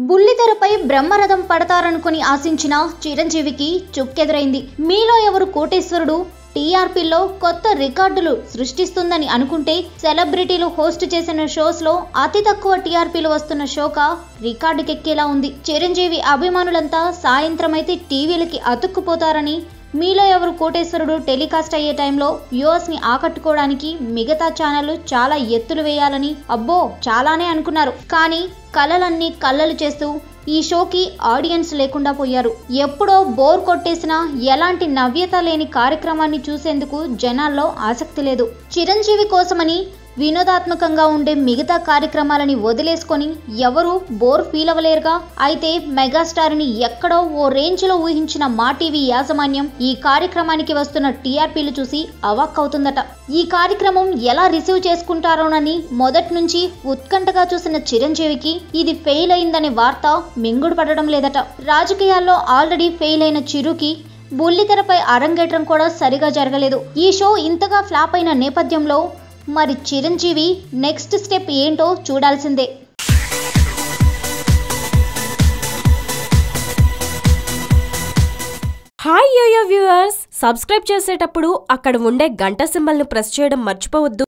బుల్లితెరపై బ్రహ్మరథం పడతారనుకుని ఆశించిన చిరంజీవికి చుక్కెదురైంది. మీలో ఎవరు కోటేశ్వరుడు టీఆర్పీలో కొత్త రికార్డులు సృష్టిస్తుందని అనుకుంటే సెలబ్రిటీలు హోస్ట్ చేసిన షోస్ లో అతి తక్కువ టీఆర్పీలు వస్తున్న షోకా రికార్డుకెక్కేలా ఉంది. చిరంజీవి అభిమానులంతా సాయంత్రం అయితే టీవీలకి అతుక్కుపోతారని, మీలో ఎవరు కోటేశ్వరుడు టెలికాస్ట్ అయ్యే టైంలో వ్యూవర్స్ ని ఆకట్టుకోవడానికి మిగతా ఛానళ్లు చాలా ఎత్తులు వేయాలని అబ్బో చాలానే అనుకున్నారు. కానీ కలలన్నీ కళ్ళలు చేస్తూ ఈ షోకి ఆడియన్స్ లేకుండా పోయారు. ఎప్పుడో బోర్ కొట్టేసినా ఎలాంటి నవ్యత లేని కార్యక్రమాన్ని చూసేందుకు జనాల్లో ఆసక్తి లేదు. చిరంజీవి కోసమని వినోదాత్మకంగా ఉండే మిగతా కార్యక్రమాలని వదిలేసుకొని ఎవరు బోర్ ఫీల్ అవ్వలేరుగా. అయితే మెగాస్టార్ని ఎక్కడో ఓ రేంజ్లో ఊహించిన మా టీవీ యాజమాన్యం ఈ కార్యక్రమానికి వస్తున్న టీఆర్పీలు చూసి అవాక్కవుతుందట. ఈ కార్యక్రమం ఎలా రిసీవ్ చేసుకుంటారోనని మొదటి నుంచి ఉత్కంఠగా చూసిన చిరంజీవికి ఇది ఫెయిల్ అయిందనే వార్త మింగుడు పడడం లేదట. రాజకీయాల్లో ఆల్రెడీ ఫెయిల్ అయిన చిరుకి బుల్లితెరపై అరంగేట్రం కూడా సరిగా జరగలేదు. ఈ షో ఇంతగా ఫ్లాప్ అయిన నేపథ్యంలో మరి చిరంజీవి నెక్స్ట్ స్టెప్ ఏంటో చూడాల్సిందే. హాయ్ యోయో వ్యూవర్స్, సబ్స్క్రైబ్ చేసేటప్పుడు అక్కడ ఉండే గంట సింబల్ను ప్రెస్ చేయడం మర్చిపోవద్దు.